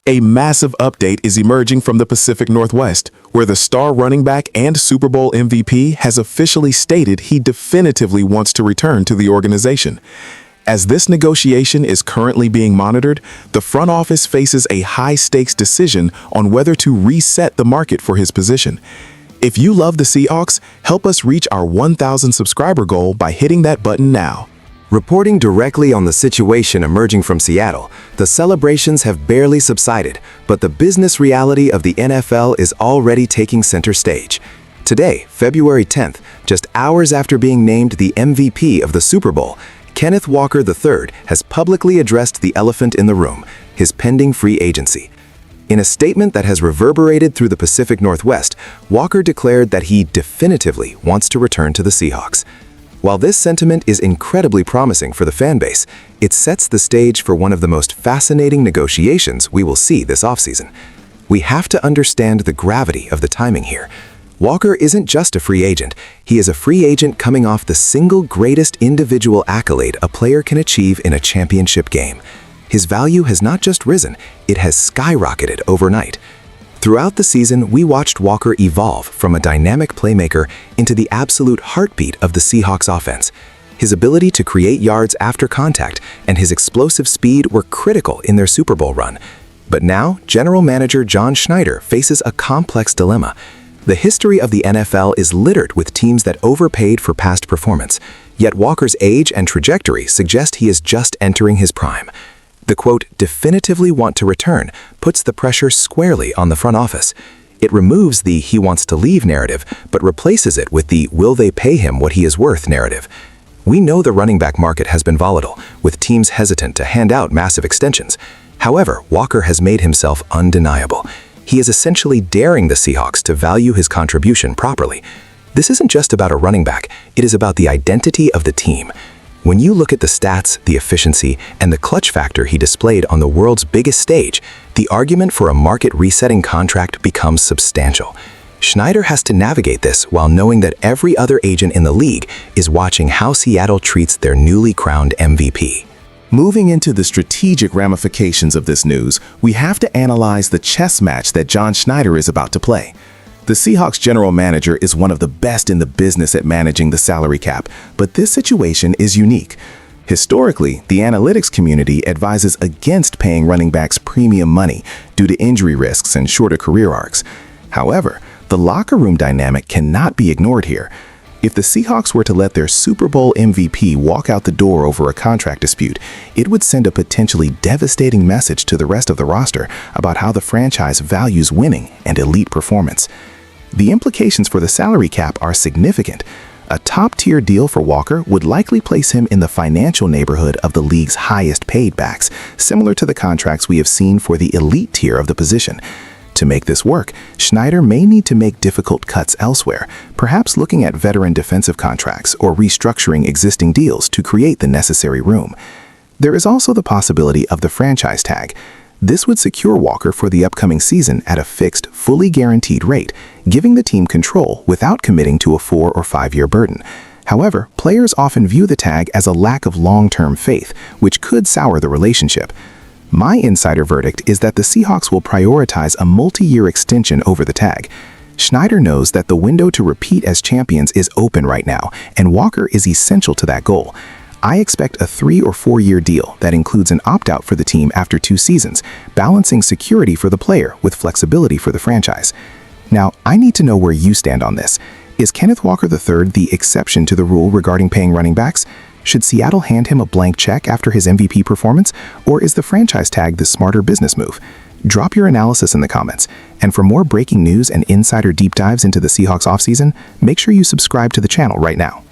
A massive update is emerging from the Pacific Northwest, where the star running back and Super Bowl MVP has officially stated he definitively wants to return to the organization. As this negotiation is currently being monitored, the front office faces a high-stakes decision on whether to reset the market for his position. If you love the Seahawks, help us reach our 1,000 subscriber goal by hitting that button now. Reporting directly on the situation emerging from Seattle, the celebrations have barely subsided, but the business reality of the NFL is already taking center stage. Today, February 10th, just hours after being named the MVP of the Super Bowl, Kenneth Walker III has publicly addressed the elephant in the room, his pending free agency. In a statement that has reverberated through the Pacific Northwest, Walker declared that he definitively wants to return to the Seahawks. While this sentiment is incredibly promising for the fan base, it sets the stage for one of the most fascinating negotiations we will see this offseason. We have to understand the gravity of the timing here. Walker isn't just a free agent. He is a free agent coming off the single greatest individual accolade a player can achieve in a championship game. His value has not just risen, it has skyrocketed overnight. Throughout the season, we watched Walker evolve from a dynamic playmaker into the absolute heartbeat of the Seahawks offense. His ability to create yards after contact and his explosive speed were critical in their Super Bowl run. But now, General Manager John Schneider faces a complex dilemma. The history of the NFL is littered with teams that overpaid for past performance, yet Walker's age and trajectory suggest he is just entering his prime. The quote, definitively want to return, puts the pressure squarely on the front office. It removes the he wants to leave narrative, but replaces it with the will they pay him what he is worth narrative. We know the running back market has been volatile, with teams hesitant to hand out massive extensions. However, Walker has made himself undeniable. He is essentially daring the Seahawks to value his contribution properly. This isn't just about a running back, it is about the identity of the team. When you look at the stats, the efficiency, and the clutch factor he displayed on the world's biggest stage, the argument for a market-resetting contract becomes substantial. Schneider has to navigate this while knowing that every other agent in the league is watching how Seattle treats their newly crowned MVP. Moving into the strategic ramifications of this news, we have to analyze the chess match that John Schneider is about to play. The Seahawks general manager is one of the best in the business at managing the salary cap, but this situation is unique. Historically, the analytics community advises against paying running backs premium money due to injury risks and shorter career arcs. However, the locker room dynamic cannot be ignored here. If the Seahawks were to let their Super Bowl MVP walk out the door over a contract dispute, it would send a potentially devastating message to the rest of the roster about how the franchise values winning and elite performance. The implications for the salary cap are significant. A top-tier deal for Walker would likely place him in the financial neighborhood of the league's highest paid backs, similar to the contracts we have seen for the elite tier of the position. To make this work, Schneider may need to make difficult cuts elsewhere, perhaps looking at veteran defensive contracts or restructuring existing deals to create the necessary room. There is also the possibility of the franchise tag. This would secure Walker for the upcoming season at a fixed, fully guaranteed rate, giving the team control without committing to a 4- or 5-year burden. However, players often view the tag as a lack of long-term faith, which could sour the relationship. My insider verdict is that the Seahawks will prioritize a multi-year extension over the tag. Schneider knows that the window to repeat as champions is open right now, and Walker is essential to that goal. I expect a 3- or 4-year deal that includes an opt-out for the team after 2 seasons, balancing security for the player with flexibility for the franchise. Now, I need to know where you stand on this. Is Kenneth Walker III the exception to the rule regarding paying running backs? Should Seattle hand him a blank check after his MVP performance, or is the franchise tag the smarter business move? Drop your analysis in the comments. And for more breaking news and insider deep dives into the Seahawks offseason, make sure you subscribe to the channel right now.